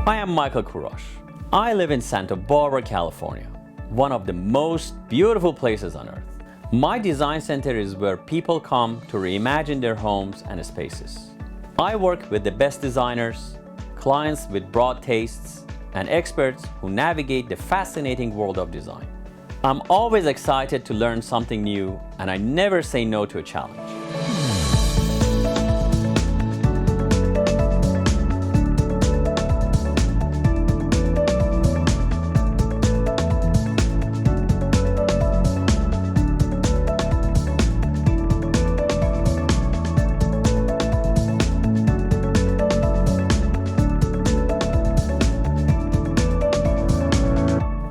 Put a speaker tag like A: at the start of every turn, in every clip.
A: I am Michael Kurosh. I live in Santa Barbara, California, one of the most beautiful places on earth. My design center is where people come to reimagine their homes and spaces. I work with the best designers, clients with broad tastes, and experts who navigate the fascinating world of design. I'm always excited to learn something new, and I never say no to a challenge.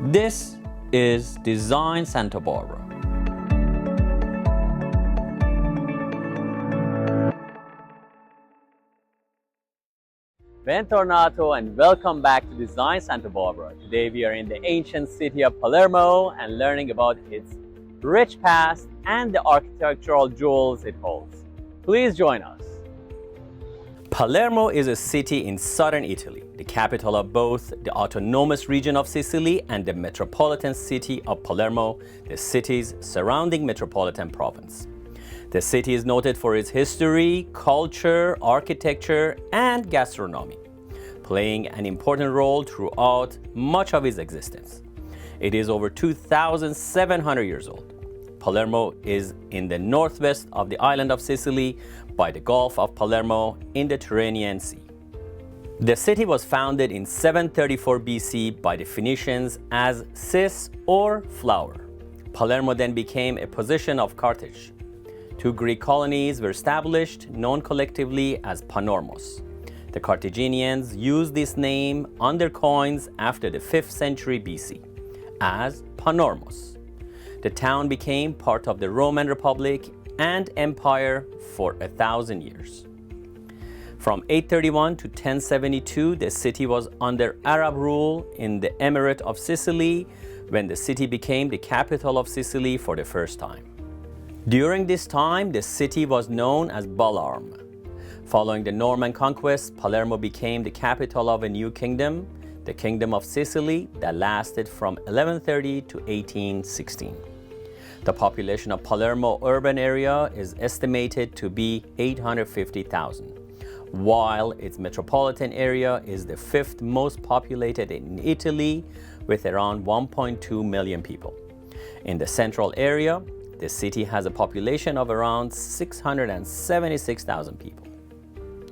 A: This is Design Santa Barbara. Bentornato and welcome back to Design Santa Barbara. Today we are in the ancient city of Palermo and learning about its rich past and the architectural jewels it holds. Please join us. Palermo is a city in southern Italy, the capital of both the autonomous region of Sicily and the metropolitan city of Palermo, the city's surrounding metropolitan province. The city is noted for its history, culture, architecture, and gastronomy, playing an important role throughout much of its existence. It is over 2,700 years old. Palermo is in the northwest of the island of Sicily by the Gulf of Palermo in the Tyrrhenian Sea. The city was founded in 734 BC by the Phoenicians as Cis or flour. Palermo then became a possession of Carthage. Two Greek colonies were established, known collectively as Panormos. The Carthaginians used this name on their coins after the 5th century BC as Panormos. The town became part of the Roman Republic and Empire for 1,000 years. From 831 to 1072, the city was under Arab rule in the Emirate of Sicily when the city became the capital of Sicily for the first time. During this time, the city was known as Balarm. Following the Norman conquest, Palermo became the capital of a new kingdom, the Kingdom of Sicily, that lasted from 1130 to 1816. The population of Palermo urban area is estimated to be 850,000, while its metropolitan area is the 5th most populated in Italy with around 1.2 million people. In the central area, the city has a population of around 676,000 people.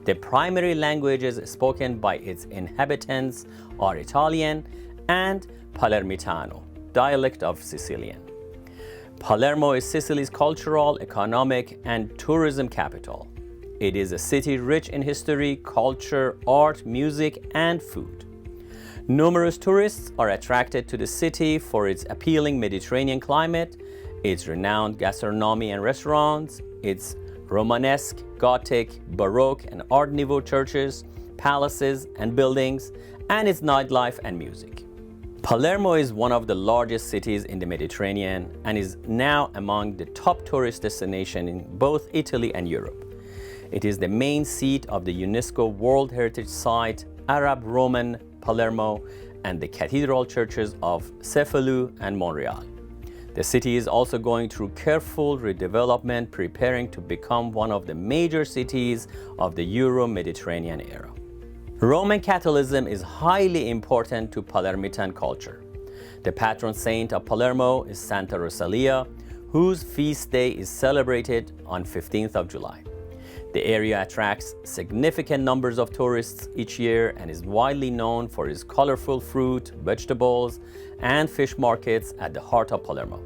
A: The primary languages spoken by its inhabitants are Italian and Palermitano, dialect of Sicilian. Palermo is Sicily's cultural, economic, and tourism capital. It is a city rich in history, culture, art, music, and food. Numerous tourists are attracted to the city for its appealing Mediterranean climate, its renowned gastronomy and restaurants, its Romanesque, Gothic, Baroque, and Art Nouveau churches, palaces, and buildings, and its nightlife and music. Palermo is one of the largest cities in the Mediterranean and is now among the top tourist destinations in both Italy and Europe. It is the main seat of the UNESCO World Heritage Site, Arab Roman Palermo, and the cathedral churches of Cefalù and Monreale. The city is also going through careful redevelopment, preparing to become one of the major cities of the Euro-Mediterranean era. Roman Catholicism is highly important to Palermitan culture. The patron saint of Palermo is Santa Rosalia, whose feast day is celebrated on 15th of July. The area attracts significant numbers of tourists each year and is widely known for its colorful fruit, vegetables, and fish markets at the heart of Palermo,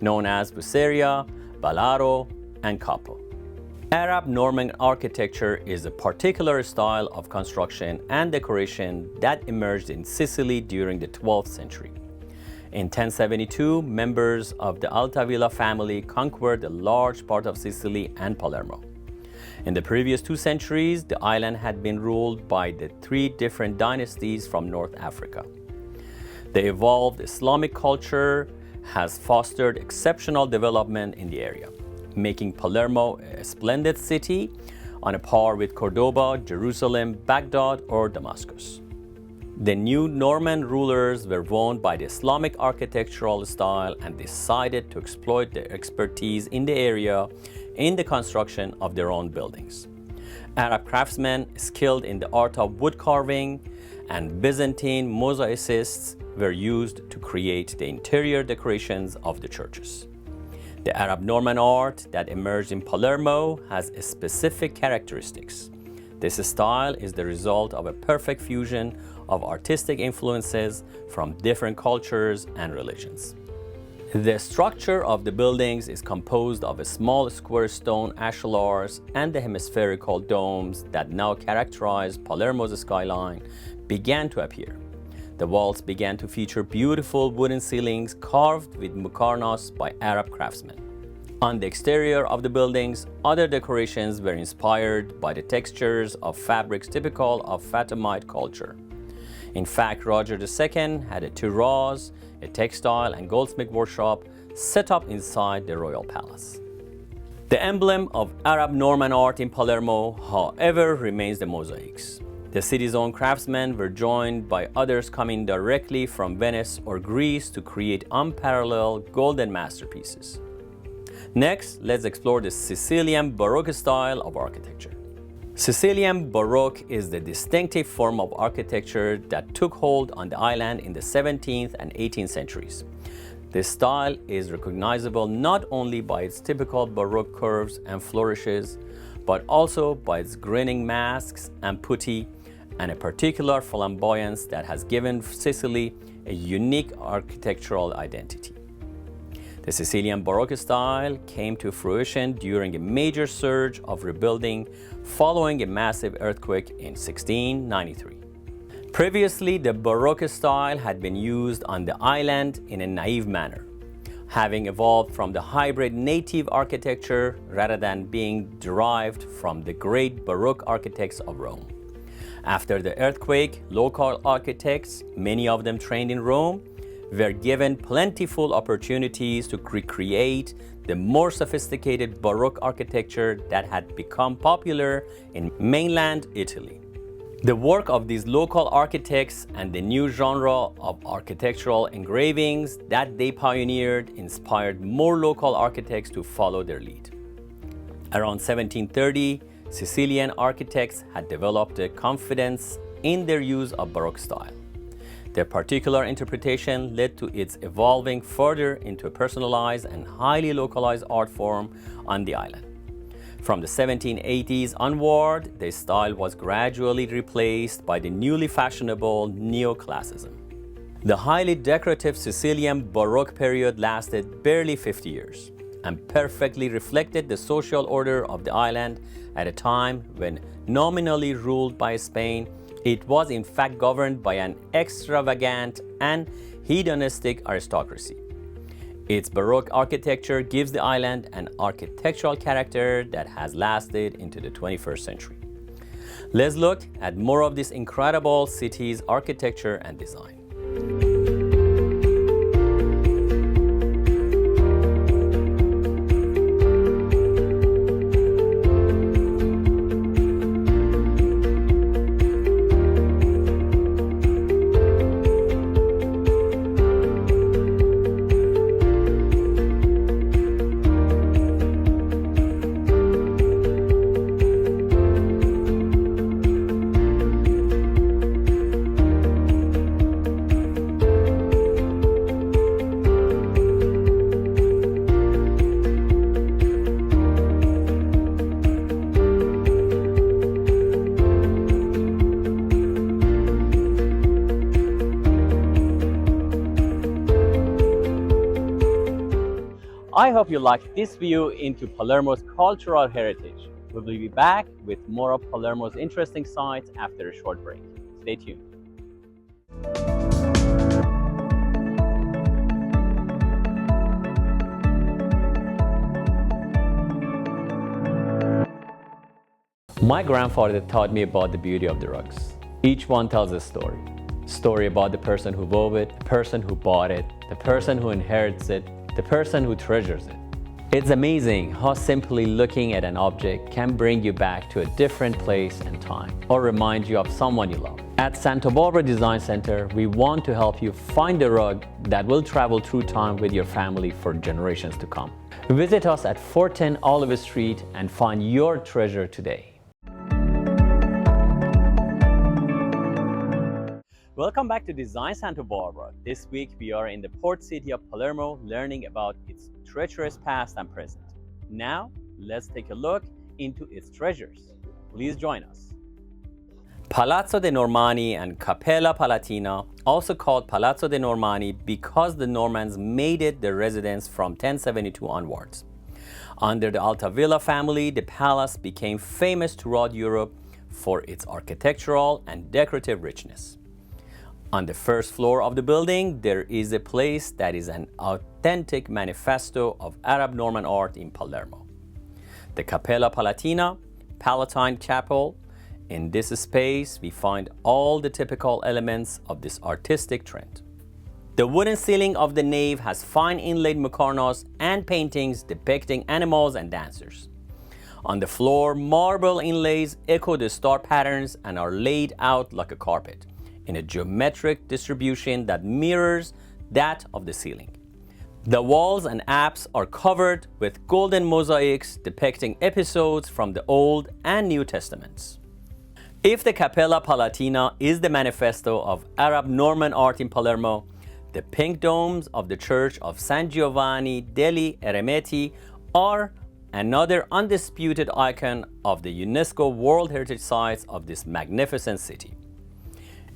A: known as Buceria, Balaro, and Capo. Arab Norman architecture is a particular style of construction and decoration that emerged in Sicily during the 12th century. In 1072, members of the Altavilla family conquered a large part of Sicily and Palermo. In the previous 2 centuries, the island had been ruled by the 3 different dynasties from North Africa. The evolved Islamic culture has fostered exceptional development in the area, making Palermo a splendid city on a par with Cordoba, Jerusalem, Baghdad, or Damascus. The new Norman rulers were won by the Islamic architectural style and decided to exploit their expertise in the area in the construction of their own buildings. Arab craftsmen skilled in the art of wood carving and Byzantine mosaicists were used to create the interior decorations of the churches. The Arab Norman art that emerged in Palermo has specific characteristics. This style is the result of a perfect fusion of artistic influences from different cultures and religions. The structure of the buildings is composed of small square stone ashlars, and the hemispherical domes that now characterize Palermo's skyline began to appear. The walls began to feature beautiful wooden ceilings carved with muqarnas by Arab craftsmen. On the exterior of the buildings, other decorations were inspired by the textures of fabrics typical of Fatimite culture. In fact, Roger II had a tiraz, a textile and goldsmith workshop set up inside the royal palace. The emblem of Arab Norman art in Palermo, however, remains the mosaics. The city's own craftsmen were joined by others coming directly from Venice or Greece to create unparalleled golden masterpieces. Next, let's explore the Sicilian Baroque style of architecture. Sicilian Baroque is the distinctive form of architecture that took hold on the island in the 17th and 18th centuries. This style is recognizable not only by its typical Baroque curves and flourishes, but also by its grinning masks and putti, and a particular flamboyance that has given Sicily a unique architectural identity. The Sicilian Baroque style came to fruition during a major surge of rebuilding following a massive earthquake in 1693. Previously, the Baroque style had been used on the island in a naive manner, having evolved from the hybrid native architecture rather than being derived from the great Baroque architects of Rome. After the earthquake, local architects, many of them trained in Rome, were given plentiful opportunities to recreate the more sophisticated Baroque architecture that had become popular in mainland Italy. The work of these local architects and the new genre of architectural engravings that they pioneered inspired more local architects to follow their lead. Around 1730, Sicilian architects had developed a confidence in their use of Baroque style. Their particular interpretation led to its evolving further into a personalized and highly localized art form on the island. From the 1780s onward, the style was gradually replaced by the newly fashionable neoclassicism. The highly decorative Sicilian Baroque period lasted barely 50 years and perfectly reflected the social order of the island at a time when nominally ruled by Spain. It was in fact governed by an extravagant and hedonistic aristocracy. Its Baroque architecture gives the island an architectural character that has lasted into the 21st century. Let's look at more of this incredible city's architecture and design. I hope you liked this view into Palermo's cultural heritage. We will be back with more of Palermo's interesting sites after a short break. Stay tuned. My grandfather taught me about the beauty of the rugs. Each one tells a story. Story about the person who wove it, the person who bought it, the person who inherits it, the person who treasures it. It's amazing how simply looking at an object can bring you back to a different place and time, or remind you of someone you love. At Santa Barbara Design Center, we want to help you find a rug that will travel through time with your family for generations to come. Visit us at 410 Olive Street and find your treasure today. Welcome back to Design Santa Barbara. This week we are in the port city of Palermo, learning about its treacherous past and present. Now, let's take a look into its treasures. Please join us. Palazzo de' Normanni and Cappella Palatina, also called Palazzo de' Normanni because the Normans made it their residence from 1072 onwards. Under the Altavilla family, the palace became famous throughout Europe for its architectural and decorative richness. On the first floor of the building, there is a place that is an authentic manifesto of Arab Norman art in Palermo. The Cappella Palatina, Palatine Chapel. In this space, we find all the typical elements of this artistic trend. The wooden ceiling of the nave has fine inlaid muqarnas and paintings depicting animals and dancers. On the floor, marble inlays echo the star patterns and are laid out like a carpet, in a geometric distribution that mirrors that of the ceiling. The walls and apse are covered with golden mosaics depicting episodes from the Old and New Testaments. If the Cappella Palatina is the manifesto of Arab Norman art in Palermo, the pink domes of the Church of San Giovanni degli Eremiti are another undisputed icon of the UNESCO World Heritage Sites of this magnificent city.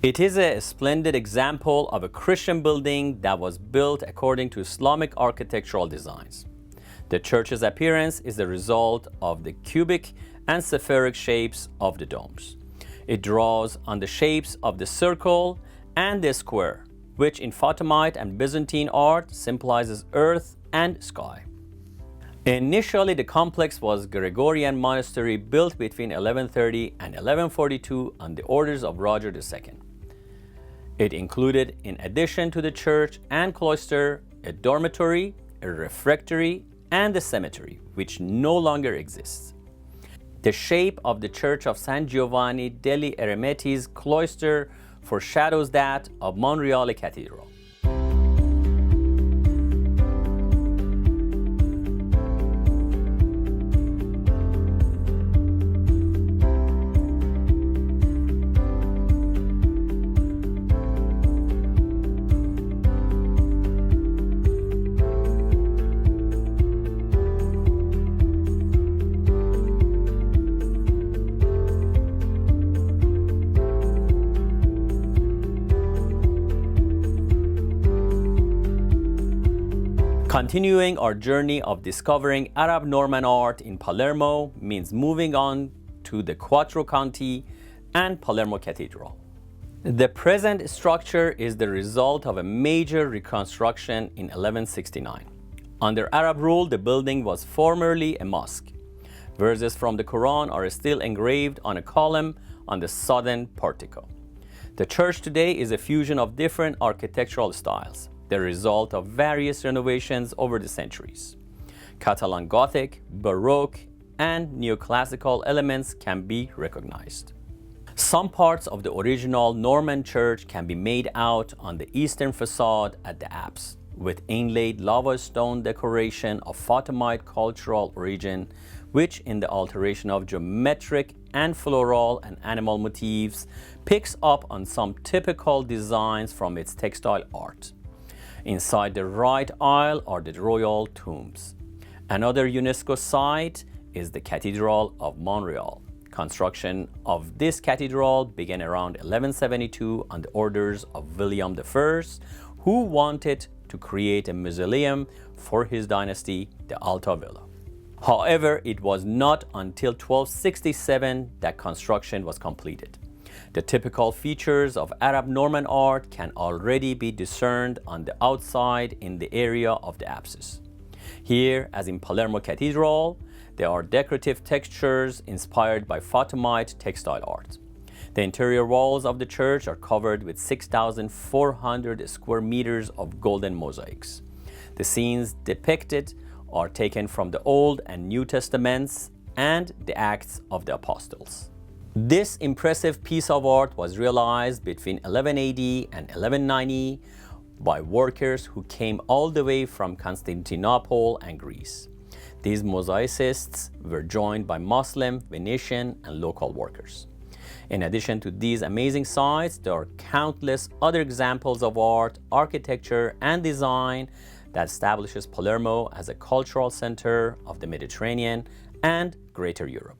A: It is a splendid example of a Christian building that was built according to Islamic architectural designs. The church's appearance is the result of the cubic and spheric shapes of the domes. It draws on the shapes of the circle and the square, which in Fatimite and Byzantine art symbolizes earth and sky. Initially, the complex was a Gregorian monastery built between 1130 and 1142 on the orders of Roger II. It included, in addition to the church and cloister, a dormitory, a refectory, and a cemetery, which no longer exists. The shape of the Church of San Giovanni degli Eremiti's cloister foreshadows that of Monreale Cathedral. Continuing our journey of discovering Arab Norman art in Palermo means moving on to the Quattro Canti and Palermo Cathedral. The present structure is the result of a major reconstruction in 1169. Under Arab rule, the building was formerly a mosque. Verses from the Quran are still engraved on a column on the southern portico. The church today is a fusion of different architectural styles, the result of various renovations over the centuries. Catalan Gothic, Baroque, and neoclassical elements can be recognized. Some parts of the original Norman church can be made out on the eastern facade at the apse, with inlaid lava stone decoration of Fatimite cultural origin, which in the alteration of geometric and floral and animal motifs picks up on some typical designs from its textile art. Inside the right aisle are the royal tombs. Another UNESCO site is the Cathedral of Montreal. Construction of this cathedral began around 1172 on the orders of William I, who wanted to create a mausoleum for his dynasty, the Altavilla. However, it was not until 1267 that construction was completed. The typical features of Arab Norman art can already be discerned on the outside in the area of the apses. Here, as in Palermo Cathedral, there are decorative textures inspired by Fatimite textile art. The interior walls of the church are covered with 6,400 square meters of golden mosaics. The scenes depicted are taken from the Old and New Testaments and the Acts of the Apostles. This impressive piece of art was realized between 11 AD and 1190 by workers who came all the way from Constantinople and Greece. These mosaicists were joined by Muslim, Venetian, and local workers. In addition to these amazing sites, there are countless other examples of art, architecture, and design that establishes Palermo as a cultural center of the Mediterranean and Greater Europe.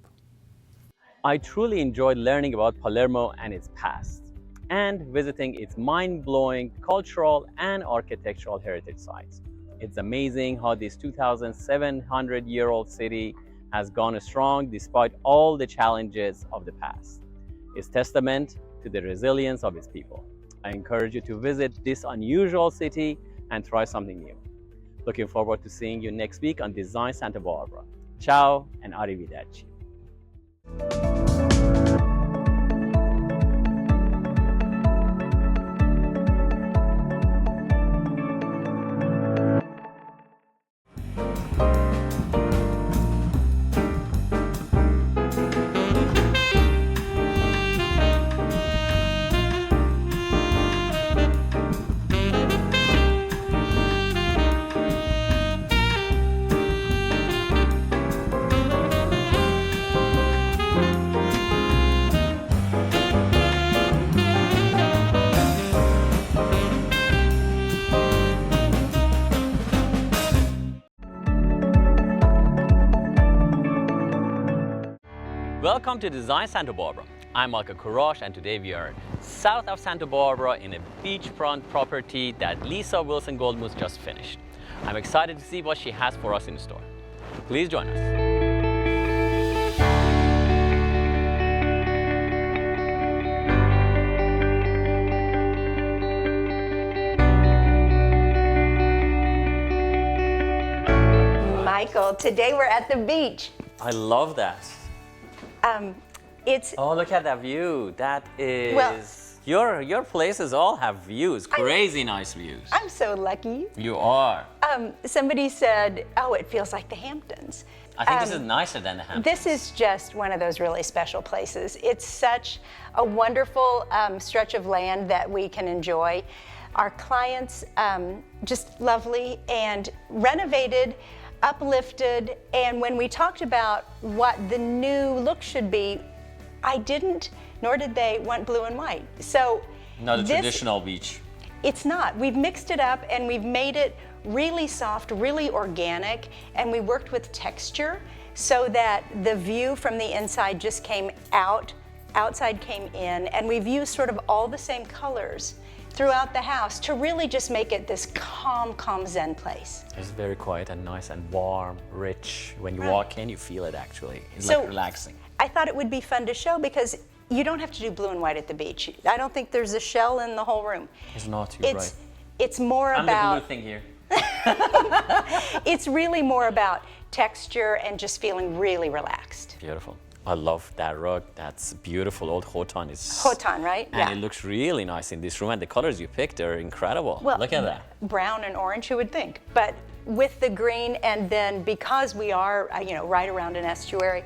A: I truly enjoyed learning about Palermo and its past, and visiting its mind-blowing cultural and architectural heritage sites. It's amazing how this 2,700-year-old city has gone strong despite all the challenges of the past. It's testament to the resilience of its people. I encourage you to visit this unusual city and try something new. Looking forward to seeing you next week on Design Santa Barbara. Ciao and arrivederci. Welcome to Design Santa Barbara. I'm Michael Kurash, and today we are south of Santa Barbara in a beachfront property that Leesa Wilson Goldmuntz just finished. I'm excited to see what she has for us in store. Please join us.
B: Michael, today we're at the beach.
A: I love that. Oh, look at that view. That is, well, your places all have views, crazy nice views.
B: I'm so lucky.
A: You are.
B: Somebody said, oh, it feels like the Hamptons.
A: I think this is nicer than the Hamptons.
B: This is just one of those really special places. It's such a wonderful stretch of land that we can enjoy. Our clients, just lovely and renovated, uplifted, and when we talked about what the new look should be, I didn't, nor did they, want blue and white. So
A: not a traditional beach.
B: It's not. We've mixed it up and we've made it really soft, really organic, and we worked with texture so that the view from the inside just came out, outside came in, and we've used sort of all the same colors throughout the house to really just make it this calm zen place.
A: It's very quiet and nice and warm, rich. When you walk in, you feel it actually. It's like relaxing.
B: I thought it would be fun to show because you don't have to do blue and white at the beach. I don't think there's a shell in the whole room.
A: It's not, you're right.
B: It's more
A: I'm
B: about...
A: the blue thing here.
B: It's really more about texture and just feeling really relaxed.
A: Beautiful. I love that rug. That's beautiful. Old Khotan is...
B: Khotan, right?
A: And it looks really nice in this room. And the colors you picked are incredible.
B: Well,
A: look at that.
B: Brown and orange, who would think? But with the green, and then because we are, right around an estuary,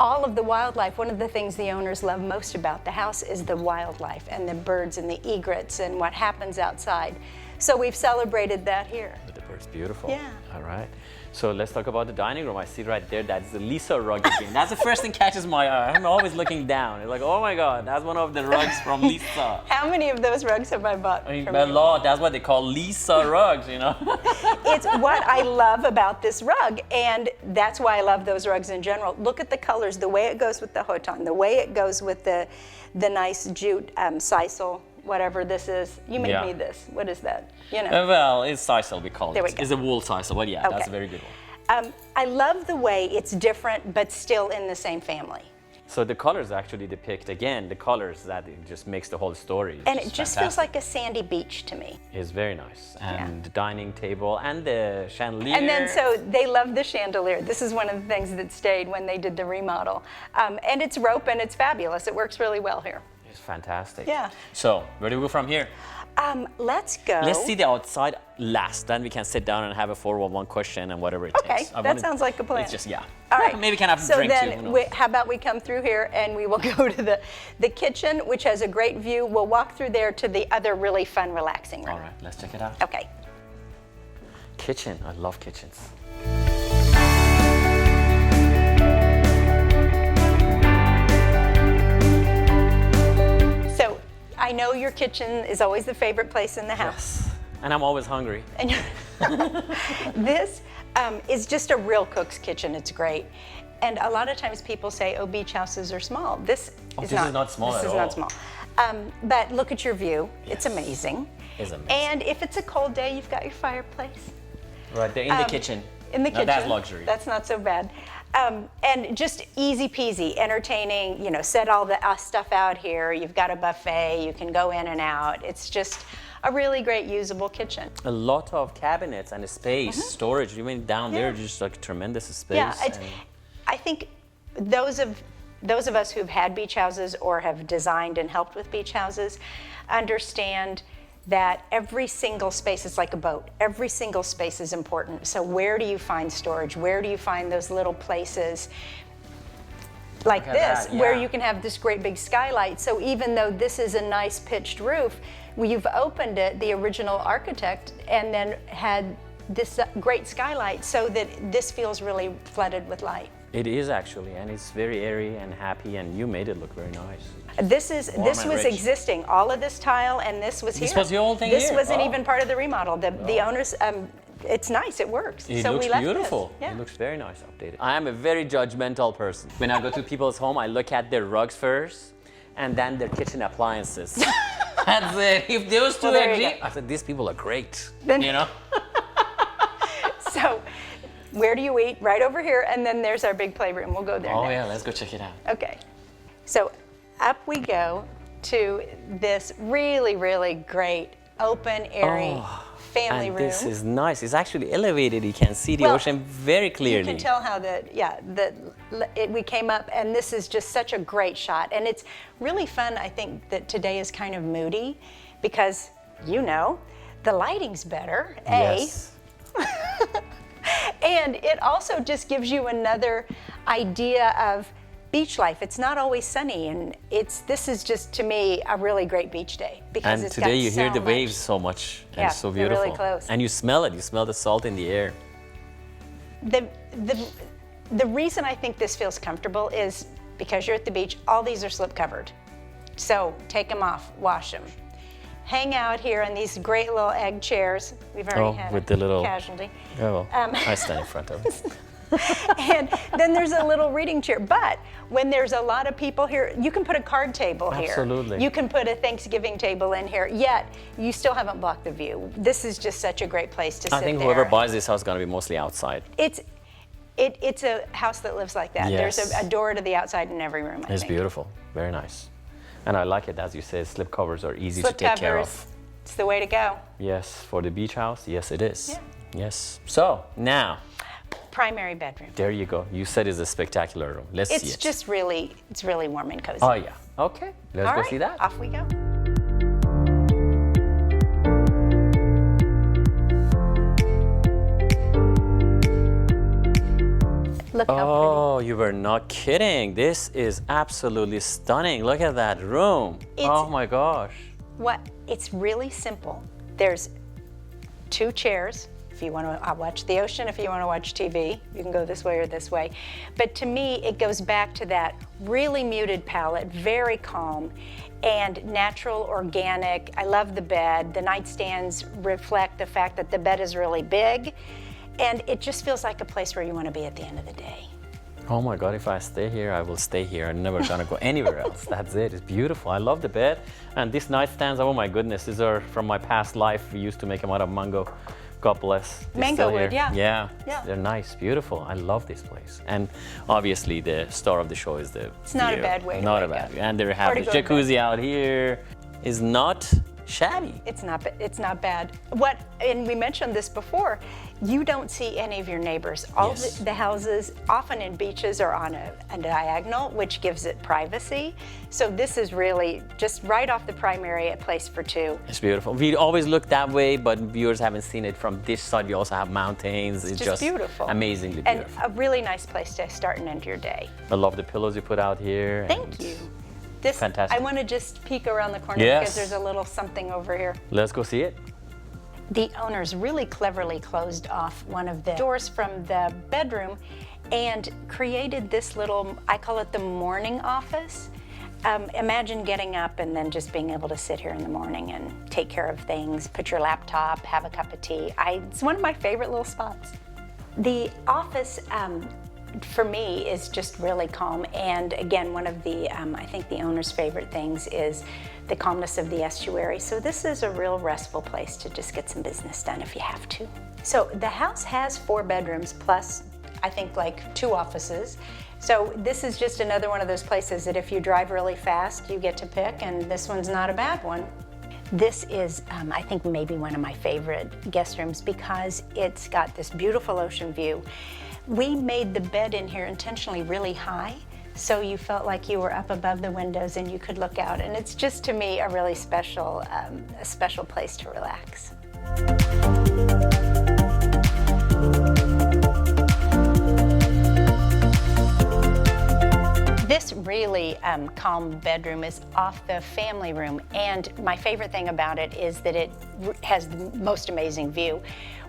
B: all of the wildlife, one of the things the owners love most about the house is the wildlife and the birds and the egrets and what happens outside. So we've celebrated that here.
A: The bird's beautiful.
B: Yeah.
A: All right. So let's talk about the dining room. I see right there, that's the Leesa rug again. That's the first thing catches my eye. I'm always looking down. It's like, oh my God, that's one of the rugs from Leesa.
B: How many of those rugs have I bought?
A: A lot. That's what they call Leesa rugs,
B: It's what I love about this rug, and that's why I love those rugs in general. Look at the colors, the way it goes with the Khotan, the way it goes with the nice jute sisal, whatever this is. You made me this. What is that?
A: Well, it's sisal, we call it.
B: There we go.
A: It's a wool sisal, but yeah, that's a very good one.
B: I love the way it's different, but still in the same family.
A: So the colors actually depict, again, the colors that it just makes the whole story.
B: And it just feels like a sandy beach to me.
A: It's very nice. And the dining table and the chandelier.
B: And then so they love the chandelier. This is one of the things that stayed when they did the remodel. And it's rope and it's fabulous. It works really well here.
A: It's fantastic.
B: Yeah.
A: So where do we go from here?
B: Let's go.
A: Let's see the outside. last. Then we can sit down and have a 411 question and whatever it takes.
B: Okay, that sounds like a plan.
A: It's just, yeah.
B: All right.
A: Maybe we can have a drink too.
B: So then, how about we come through here and we will go to the kitchen, which has a great view. We'll walk through there to the other really fun, relaxing room.
A: All right, let's check it out.
B: Okay.
A: Kitchen. I love kitchens.
B: So I know your kitchen is always the favorite place in the house.
A: Yes. And I'm always hungry.
B: And this is just a real cook's kitchen. It's great. And a lot of times people say, oh, beach houses are small. This is not small at all. This is not small. But look at your view. Yes. It's amazing.
A: It's amazing.
B: And if it's a cold day, you've got your fireplace.
A: Right there in the kitchen.
B: In the kitchen.
A: That's luxury.
B: That's not so bad. And just easy peasy, entertaining, you know, set all the stuff out here. You've got a buffet. You can go in and out. It's just a really great usable kitchen.
A: A lot of cabinets and space, storage. Even down there, just like tremendous space.
B: Yeah, I think those of us who've had beach houses or have designed and helped with beach houses understand that every single space is like a boat. Every single space is important. So where do you find storage? Where do you find those little places like this, where you can have this great big skylight? So even though this is a nice pitched roof, you've opened it, the original architect, and then had this great skylight so that this feels really flooded with light.
A: It is actually, and it's very airy and happy, and you made it look very nice.
B: This was existing. All of this tile and this was here.
A: This was the whole thing
B: This
A: here?
B: wasn't even part of the remodel. The owners, it's nice, it works.
A: It
B: so
A: looks
B: we left
A: beautiful.
B: This. Yeah.
A: It looks very nice updated. I am a very judgmental person. When I go to people's home, I look at their rugs first, and then their kitchen appliances. That's it. If those two agree, I said, these people are great.
B: Then,
A: you know?
B: So, where do you eat? Right over here, and then there's our big playroom. We'll go there next.
A: Yeah, let's go check it out.
B: Okay. So, up we go to this really, really great, open, airy family room.
A: This is nice. It's actually elevated. You can see the ocean very clearly.
B: You can tell how we came up, and this is just such a great shot. And it's really fun, I think, that today is kind of moody because, you know, the lighting's better,
A: Yes.
B: And it also just gives you another idea of beach life. It's not always sunny, and this is just, to me, a really great beach day because
A: And
B: it's
A: today
B: got
A: you hear
B: so
A: the
B: much.
A: waves so much, and it's so
B: they're
A: beautiful.
B: really close.
A: And you smell it. You smell the salt in the air.
B: The reason I think this feels comfortable is because you're at the beach, all these are slip covered. So take them off, wash them. Hang out here in these great little egg chairs. We've already had
A: with the little
B: casualty.
A: Oh, I stand in front of it.
B: And then there's a little reading chair. But when there's a lot of people here, you can put a card table here.
A: Absolutely.
B: You can put a Thanksgiving table in here, yet you still haven't blocked the view. This is just such a great place to sit there.
A: I think whoever buys this house is going to be mostly outside.
B: It's a house that lives like that.
A: Yes.
B: There's a door to the outside in every room, I
A: It's
B: think.
A: beautiful. Very nice. And I like it, as you said, slip covers are easy to take care of.
B: It's the way to go.
A: Yes, for the beach house, yes it is.
B: Yeah.
A: Yes. So, now,
B: Primary bedroom.
A: there you go. You said it's a spectacular room. Let's see it.
B: It's just really warm and cozy.
A: Oh yeah. Okay. Let's
B: All
A: go
B: right,
A: see that.
B: Off we go. Look how
A: Oh, you were not kidding. This is absolutely stunning. Look at that room. Oh my gosh.
B: pretty. It's really simple. There's 2 chairs. If you want to watch the ocean, if you want to watch TV, you can go this way or this way. But to me, it goes back to that really muted palette, very calm and natural, organic. I love the bed. The nightstands reflect the fact that the bed is really big, and it just feels like a place where you want to be at the end of the day.
A: Oh my God, if I stay here, I will stay here. I'm never gonna go anywhere else. That's it, it's beautiful. I love the bed. And these nightstands, oh my goodness, these are from my past life. We used to make them out of mango. God bless. They're
B: Mango
A: still
B: wood,
A: here.
B: yeah.
A: They're nice, beautiful. I love this place. And obviously the star of the show is the
B: It's not a
A: view.
B: bad way to
A: Not a
B: wake
A: bad
B: up.
A: view. And they have
B: Or to
A: the
B: go to bed.
A: jacuzzi out here. Is not shabby.
B: It's not bad. And we mentioned this before, you don't see any of your neighbors. All
A: Yes.
B: the houses, often in beaches, are on a diagonal, which gives it privacy. So this is really just right off the primary, a place for two.
A: It's beautiful. We always look that way, but viewers haven't seen it from this side. We also have mountains. It's
B: Just beautiful.
A: Amazingly
B: And
A: beautiful.
B: a really nice place to start and end your day.
A: I love the pillows you put out here.
B: Thank you. This,
A: Fantastic.
B: I want to just peek around the corner
A: Yes.
B: because there's a little something over here.
A: Let's go see it.
B: The owners really cleverly closed off one of the doors from the bedroom and created this little, I call it the morning office. Imagine getting up and then just being able to sit here in the morning and take care of things, put your laptop, have a cup of tea. It's one of my favorite little spots. The office, for me, is just really calm. And again, one of the, I think the owner's favorite things is the calmness of the estuary. So this is a real restful place to just get some business done if you have to. So the house has 4 bedrooms plus, I think, like 2 offices. So this is just another one of those places that if you drive really fast, you get to pick, and this one's not a bad one. This is, I think, maybe one of my favorite guest rooms because it's got this beautiful ocean view. We made the bed in here intentionally really high, so you felt like you were up above the windows and you could look out. And it's just, to me, a really special place to relax. This really calm bedroom is off the family room, and my favorite thing about it is that it has the most amazing view.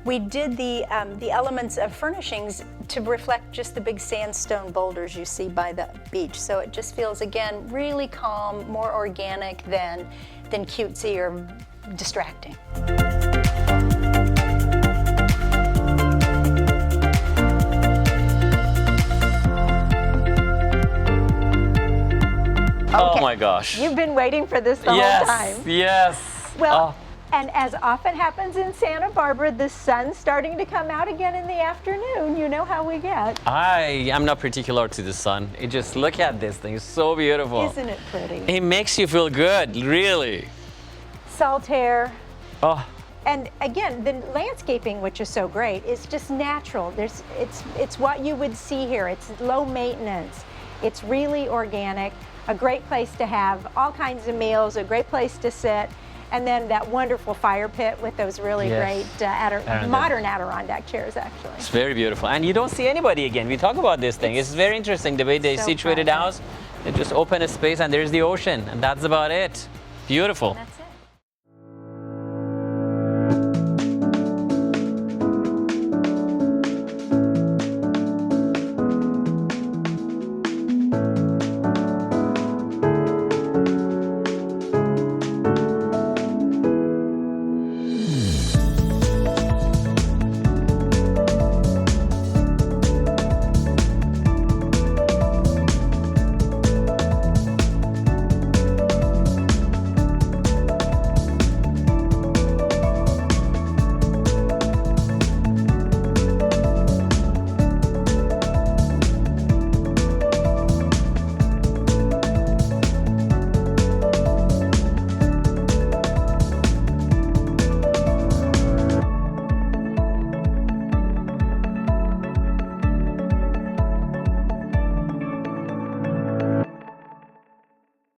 B: We did the elements of furnishings to reflect just the big sandstone boulders you see by the beach, so it just feels, again, really calm, more organic than cutesy or distracting.
A: Oh my gosh.
B: You've been waiting for this the whole time.
A: Yes.
B: Well, and as often happens in Santa Barbara, the sun's starting to come out again in the afternoon. You know how we get.
A: I am not particular to the sun. It just, look at this thing. It's so beautiful.
B: Isn't it pretty?
A: It makes you feel good, really.
B: Salt air.
A: Oh,
B: And again, the landscaping, which is so great, is just natural. It's what you would see here. It's low maintenance. It's really organic. A great place to have all kinds of meals, a great place to sit, and then that wonderful fire pit with those really
A: Yes.
B: great modern Adirondack chairs, actually.
A: it's very beautiful. And you don't see anybody again. We talk about this thing. It's very interesting the way they
B: so
A: situated the
B: private.
A: house. They just open a space and there's the ocean, and that's about it. Beautiful.
B: That's